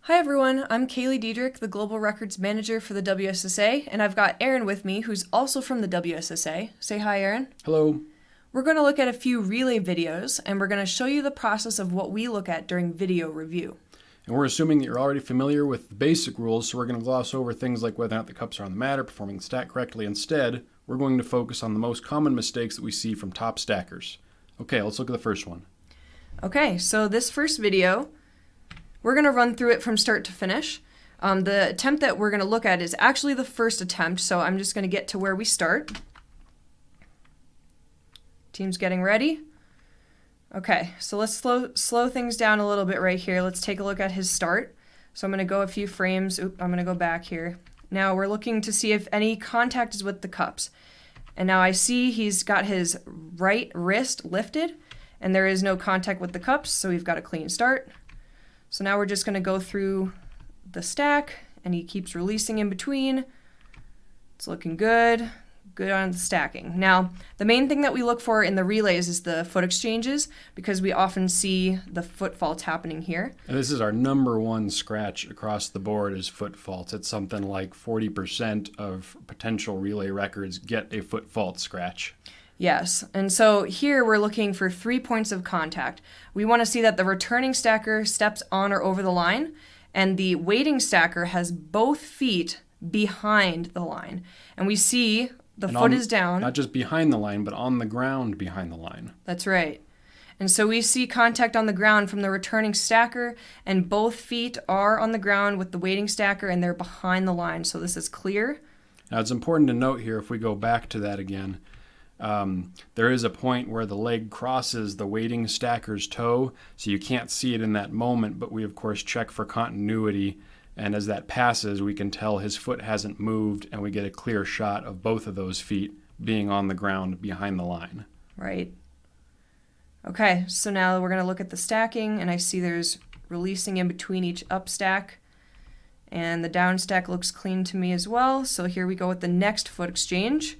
Hi everyone, I'm Kailey Diedrick은, the Global Records Manager for the WSSA, and I've got Aaron with me, who's also from the WSSA. Say hi, Aaron. Hello. We're going to look at a few relay videos, and we're going to show you the process of what we look at during video review. And we're assuming that you're already familiar with the basic rules, so we're going to gloss over things like whether or not the cups are on the mat or performing the stack correctly. Instead, we're going to focus on the most common mistakes that we see from top stackers. Okay, let's look at the first one. Okay, so this first video, we're going to run through it from start to finish. The attempt that we're going to look at is actually the first attempt, so I'm just going to get to where we start. Team's getting ready. Okay, so let's slow things down a little bit right here. Let's take a look at his start. So I'm going to go a few frames. I'm going to go back here. Now we're looking to see if any contact is with the cups. And now I see he's got his right wrist lifted, and there is no contact with the cups, so we've got a clean start. So now we're just going to go through the stack, and he keeps releasing in between. It's looking good. Good on the stacking. Now, the main thing that we look for in the relays is the foot exchanges, because we often see the foot faults happening here. And this is our number one scratch across the board is foot faults. It's something like 40% of potential relay records get a foot fault scratch. Yes, and so here we're looking for 3 points of contact. We want to see that the returning stacker steps on or over the line, and the waiting stacker has both feet behind the line. And we see the foot is down. Not just behind the line, but on the ground behind the line. That's right. And so we see contact on the ground from the returning stacker, and both feet are on the ground with the waiting stacker, and they're behind the line. So this is clear. Now it's important to note here, if we go back to that again, there is a point where the leg crosses the waiting stacker's toe, so you can't see it in that moment, but we of course check for continuity. And as that passes, we can tell his foot hasn't moved, and we get a clear shot of both of those feet being on the ground behind the line. Right. Okay, so now we're going to look at the stacking, and I see there's releasing in between each up stack, and the down stack looks clean to me as well. So here we go with the next foot exchange.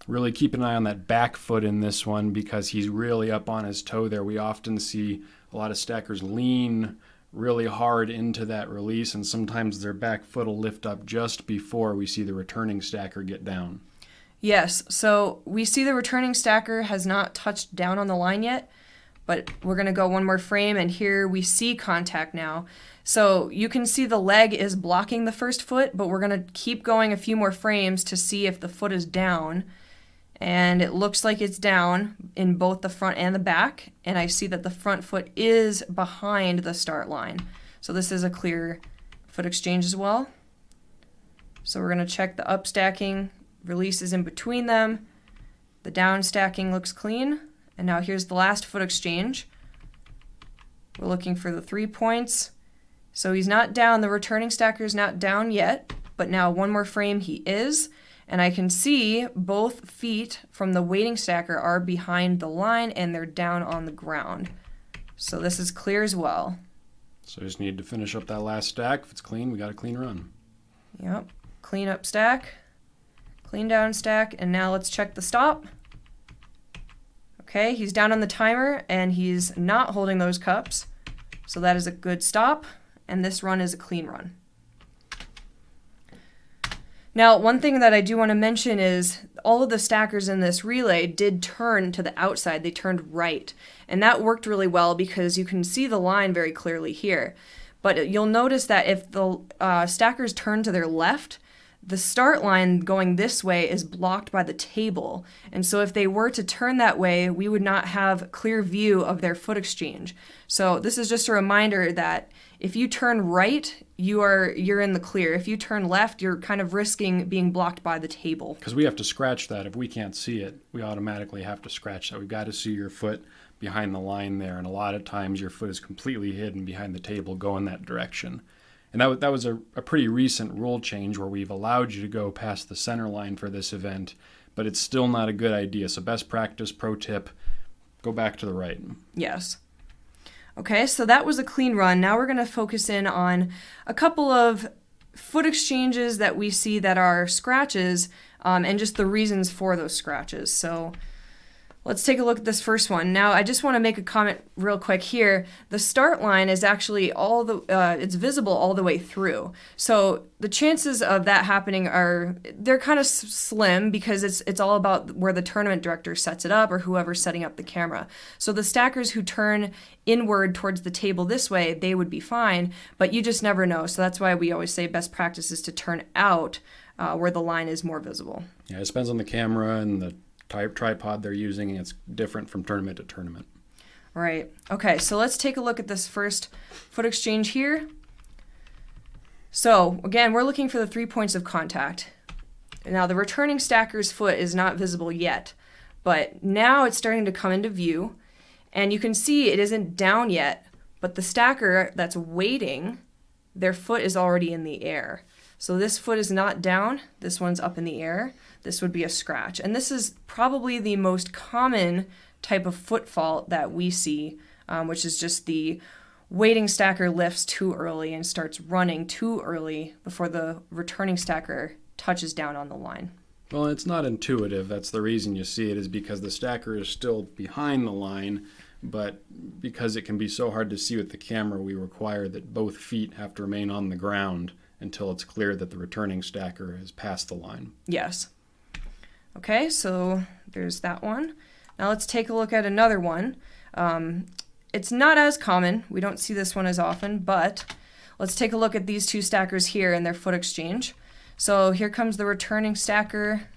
Really keep an eye on that back foot in this one, because he's really up on his toe there. We often see a lot of stackers lean really hard into that release, and sometimes their back foot will lift up just before we see the returning stacker get down. Yes, so we see the returning stacker has not touched down on the line yet, but we're going to go one more frame, and here we see contact now. So you can see the leg is blocking the first foot, but we're going to keep going a few more frames to see if the foot is down. And it looks like it's down in both the front and the back. And I see that the front foot is behind the start line. So this is a clear foot exchange as well. So we're going to check the up stacking, releases in between them. The down stacking looks clean. And now here's the last foot exchange. We're looking for the 3 points. So he's not down. The returning stacker is not down yet. But now one more frame he is. And I can see both feet from the waiting stacker are behind the line, and they're down on the ground. So this is clear as well. So we just need to finish up that last stack. If it's clean, we got a clean run. Yep. Clean up stack, clean down stack, and now let's check the stop. Okay, he's down on the timer, and he's not holding those cups. So that is a good stop, and this run is a clean run. Now, one thing that I do want to mention is all of the stackers in this relay did turn to the outside. They turned right. And that worked really well because you can see the line very clearly here. But you'll notice that if the stackers turn to their left, the start line going this way is blocked by the table. And so if they were to turn that way, we would not have clear view of their foot exchange. So this is just a reminder that if you turn right, you're in the clear. If you turn left, you're kind of risking being blocked by the table. Because we have to scratch that. If we can't see it, we automatically have to scratch that. We've got to see your foot behind the line there. And a lot of times your foot is completely hidden behind the table going that direction. And that was a pretty recent rule change where we've allowed you to go past the center line for this event, but it's still not a good idea. So best practice, pro tip, go back to the right. Yes. Okay, so that was a clean run. Now we're going to focus in on a couple of foot exchanges that we see that are scratches, and just the reasons for those scratches. So Let's take a look at this first one. Now, I just want to make a comment real quick here. The start line is actually it's visible all the way through. So the chances of that happening they're kind of slim because it's all about where the tournament director sets it up or whoever's setting up the camera. So the stackers who turn inward towards the table this way, they would be fine, but you just never know. So that's why we always say best practice is to turn out where the line is more visible. Yeah, it depends on the camera and the tripod they're using, and it's different from tournament to tournament. Right. Okay, so let's take a look at this first foot exchange here. So again, we're looking for the 3 points of contact. Now the returning stacker's foot is not visible yet, but now it's starting to come into view, and you can see it isn't down yet, but the stacker that's waiting, their foot is already in the air. So this foot is not down, this one's up in the air. This would be a scratch. And this is probably the most common type of foot fault that we see, which is just the waiting stacker lifts too early and starts running too early before the returning stacker touches down on the line. Well, it's not intuitive. That's the reason you see it, is because the stacker is still behind the line, but because it can be so hard to see with the camera, we require that both feet have to remain on the ground until it's clear that the returning stacker has passed the line. Yes. Okay, so there's that one. Now let's take a look at another one. It's not as common. We don't see this one as often, but let's take a look at these two stackers here and their foot exchange. So here comes the returning stacker,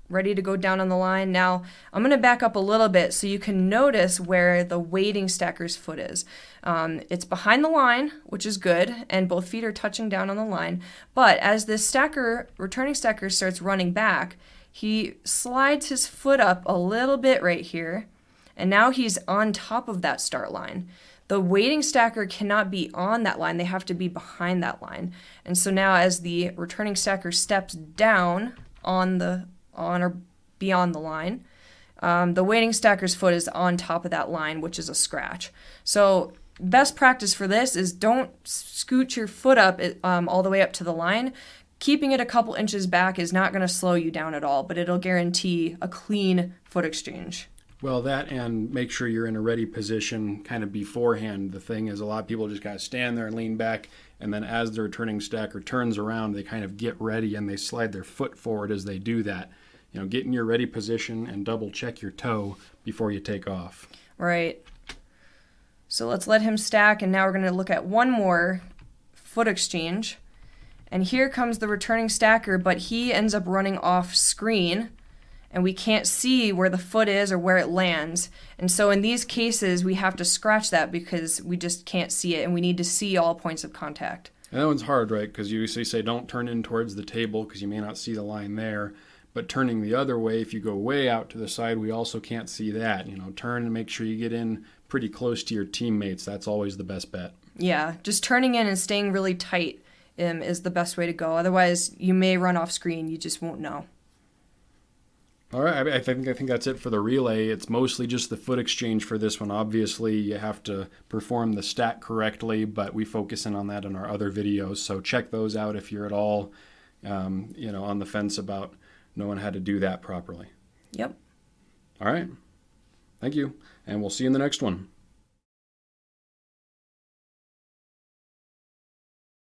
ready to go down on the line. Now, I'm going to back up a little bit so you can notice where the waiting stacker's foot is. It's behind the line, which is good, and both feet are touching down on the line. But as this returning stacker starts running back, he slides his foot up a little bit right here, and now he's on top of that start line. The waiting stacker cannot be on that line. They have to be behind that line. And so now as the returning stacker steps down on or beyond the line, the waiting stacker's foot is on top of that line, which is a scratch. So best practice for this is don't scoot your foot up all the way up to the line. Keeping it a couple inches back is not going to slow you down at all, but it'll guarantee a clean foot exchange. Well, that, and make sure you're in a ready position kind of beforehand. The thing is, a lot of people just kind of stand there and lean back, and then as the returning stacker turns around, they kind of get ready and they slide their foot forward as they do that. You know, get in your ready position and double check your toe before you take off. Right. So let's let him stack, and now we're going to look at one more foot exchange. And here comes the returning stacker, but he ends up running off screen, and we can't see where the foot is or where it lands. And so in these cases, we have to scratch that because we just can't see it, and we need to see all points of contact. And that one's hard, right? Because you usually say don't turn in towards the table because you may not see the line there. But turning the other way, if you go way out to the side, we also can't see that. You know, turn and make sure you get in pretty close to your teammates. That's always the best bet. Yeah, just turning in and staying really tight is the best way to go. Otherwise, you may run off screen. You just won't know. All right, I think that's it for the relay. It's mostly just the foot exchange for this one. Obviously, you have to perform the stack correctly, but we focus in on that in our other videos. So check those out if you're at all, on the fence about knowing how to do that properly. Yep. All right. Thank you, and we'll see you in the next one.